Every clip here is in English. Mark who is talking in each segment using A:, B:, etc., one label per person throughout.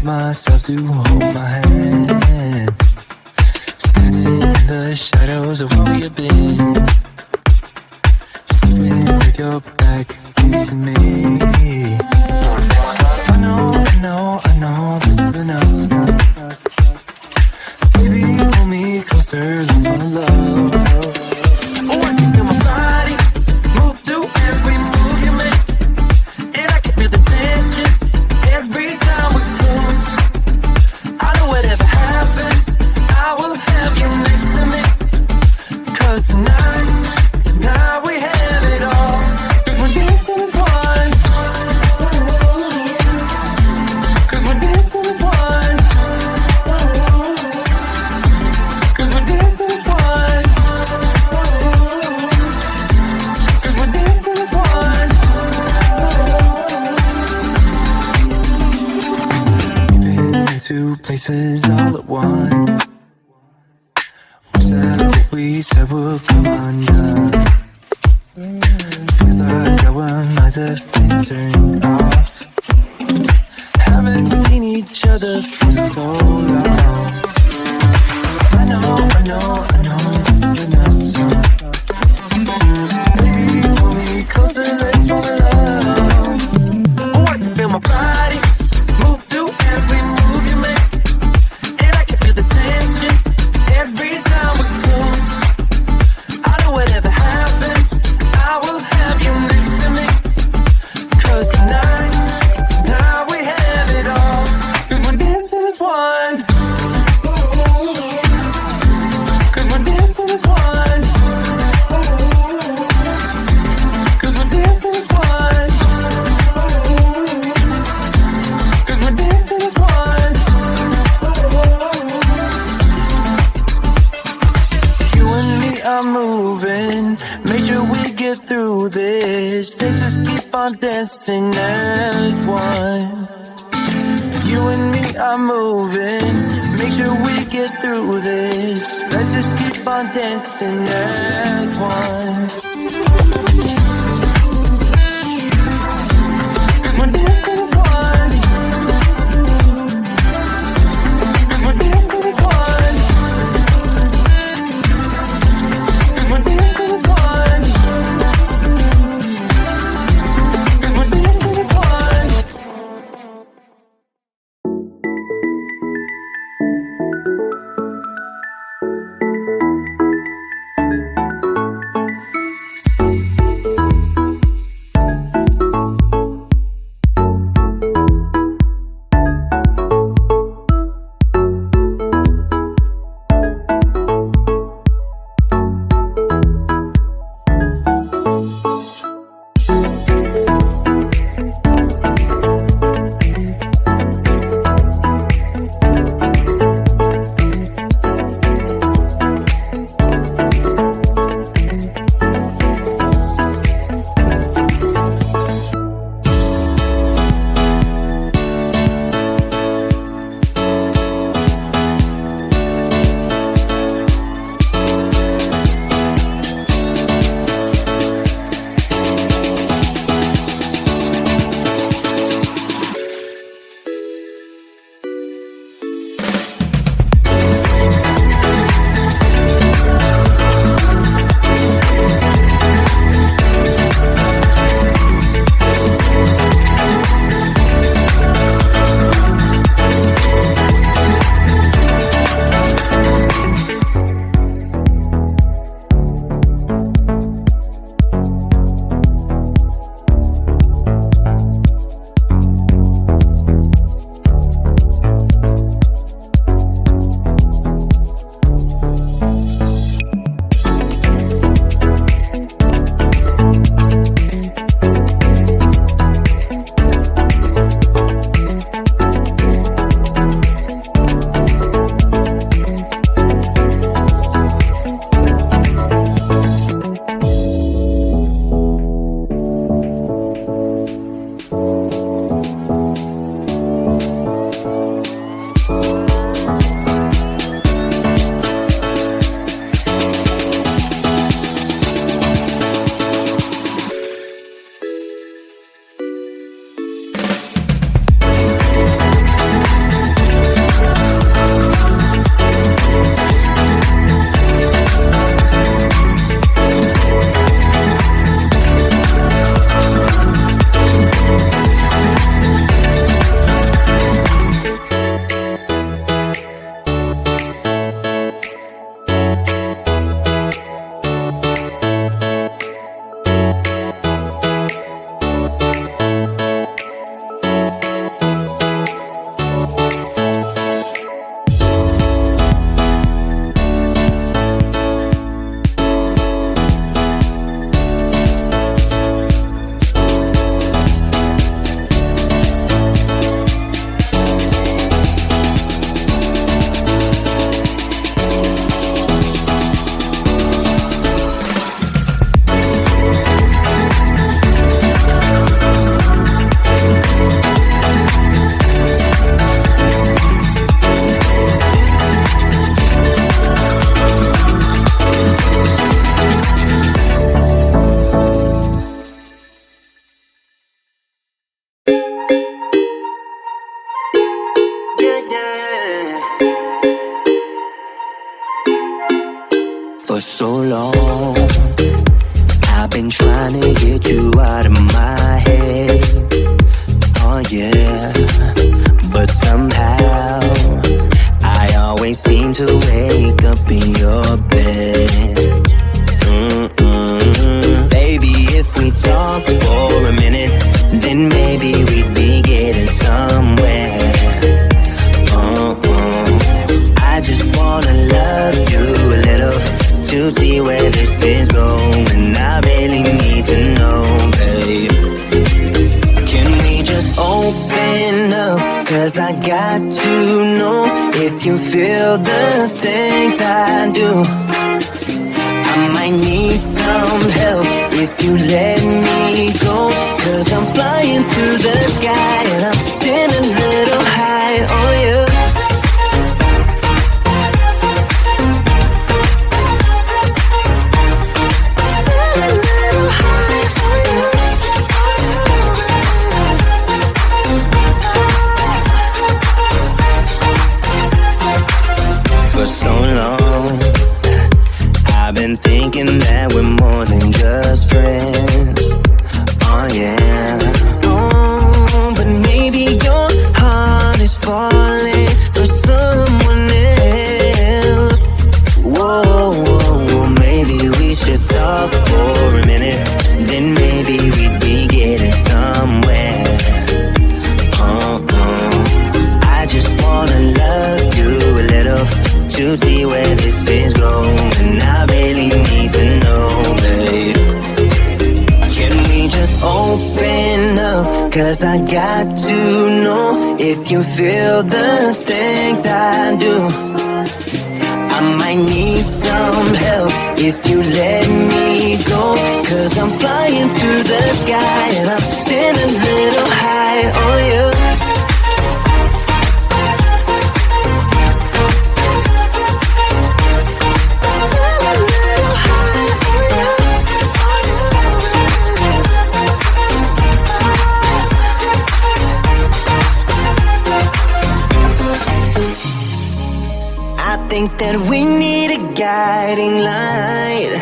A: myself to hold my hand. Standing in the shadows of where we have been. Sitting with your back facing me. I know this isn't us. Baby, pull me closer, let's fall in love. Oh, I can feel my body move through every move you make. And I can feel the tension every time we close. I know whatever happens, I will have you next to me. 'Cause tonight we have it all. 'Cause we're dancing as one. 'Cause we're dancing as one. 'Cause we're dancing as one. 'Cause we're dancing as one. We've been into places all at once. Wish that what we said would come undone. Feels like our minds have been turned off. Haven't seen each other for so long. I know this isn't us. Baby, pull me closer, let's fall in love. Oh, I can feel my body move through every move you make. And I can feel the tension every time we close. I know whatever happens, I will have you next to me. 'Cause tonight we have it all. 'Cause we're dancing as one. 'Cause we're dancing as one. 'Cause we're dancing as one. 'Cause we're dancing as one. You and me are moving, make sure we get through this. Let's just keep on dancing as one. You and me are moving, make sure we get through this. Let's just keep on dancing as one. 'Cause we're dancing as one. 'Cause we're dancing as one. 'Cause we're dancing as one. 'Cause we're dancing as one. For so long, I've been trying to get you out of my head. Oh yeah, but somehow I always seem to wake up in your bed. Baby, if we talk for a minute, then maybe we'd be getting somewhere. I just wanna love you a little to see where this is going. I really need to know, babe. Can we just open up? 'Cause I got to know if you feel the things I do. I might need some help if you let me go. 'Cause I'm flying through the sky and I'm getting a little high on you. For so long, I've been thinking that we're more than just friends. Oh yeah. Oh, but maybe your heart is falling for someone else. Whoa, whoa, whoa, maybe we should talk for a minute. Then maybe we'd be getting somewhere. I just wanna love you a little to see where this is going. I really need to know, babe. Can we just open up? 'Cause I got to know if you feel the things I do. I might need some help if you let me go. 'Cause I'm flying through the sky and I'm still a little high on you. I think that we need a guiding light.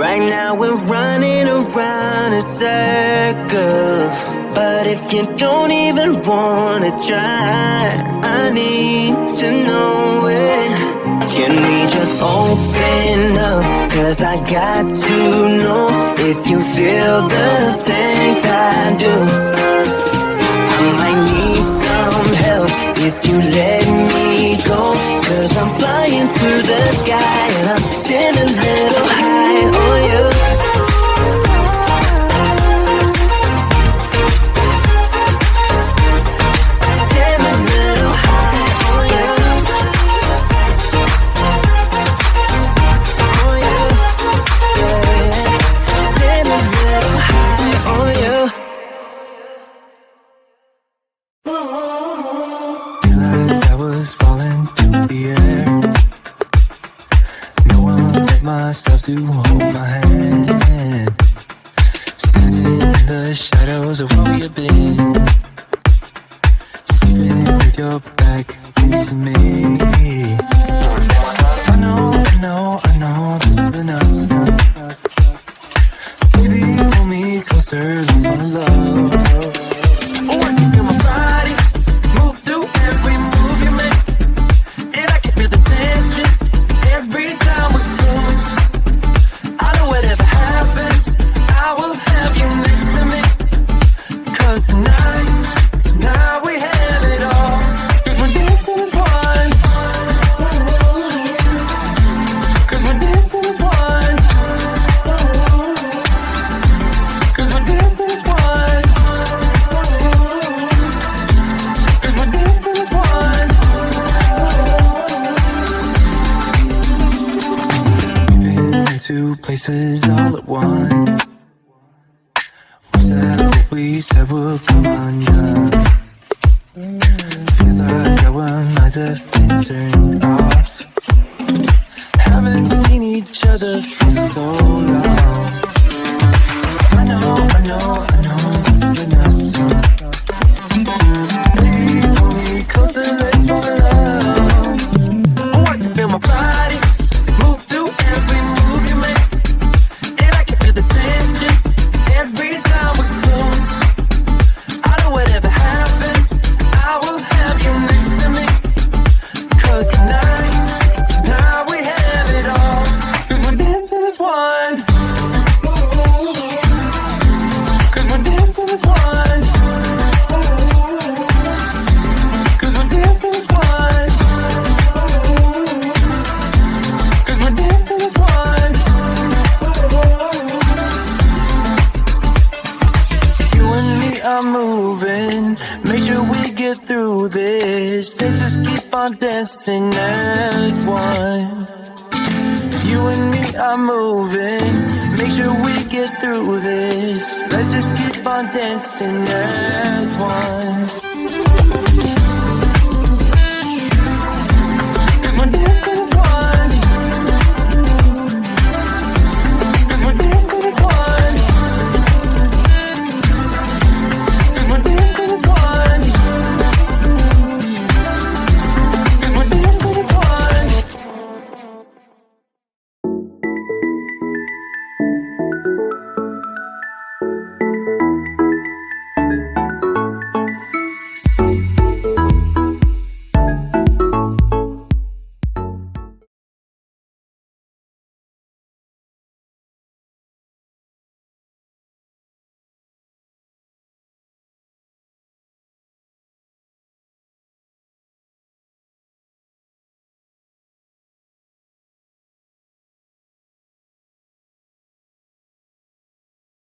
A: Right now we're running around in circles. But if you don't even wanna try, I need to know it. Can we just open up? 'Cause I got to know if you feel the things I do. I might need some help if you let me go. 'Cause I'm flying through the sky and I'm still a little high on you. Still a little high on you. On you. Still a little high on you.
B: Feel like I was falling through the air. No one let myself to hold my hand. Standing in the shadows of where we have been. Sleeping with your back facing me. I know this isn't us. Baby, pull me closer, let's fall in love.
A: Oh, I can feel my body move through every move you make. And I can feel the tension every time we close. I know whatever happens, I will have you next to me. 'Cause tonight we have it all. 'Cause we're dancing as one. 'Cause we're dancing as one. 'Cause we're dancing as one. 'Cause we're dancing as one.
B: We've been into places all at once. Was that what we said would come undone? Feels like our minds have been turned off. Haven't seen each other for so long. I know this isn't us. Baby, pull me closer, let's fall in love.
A: Oh, I can feel my body move through every
B: we get through this. Let's just keep on dancing as one. You and me are moving. Make sure we get through this. Let's just keep on dancing as one.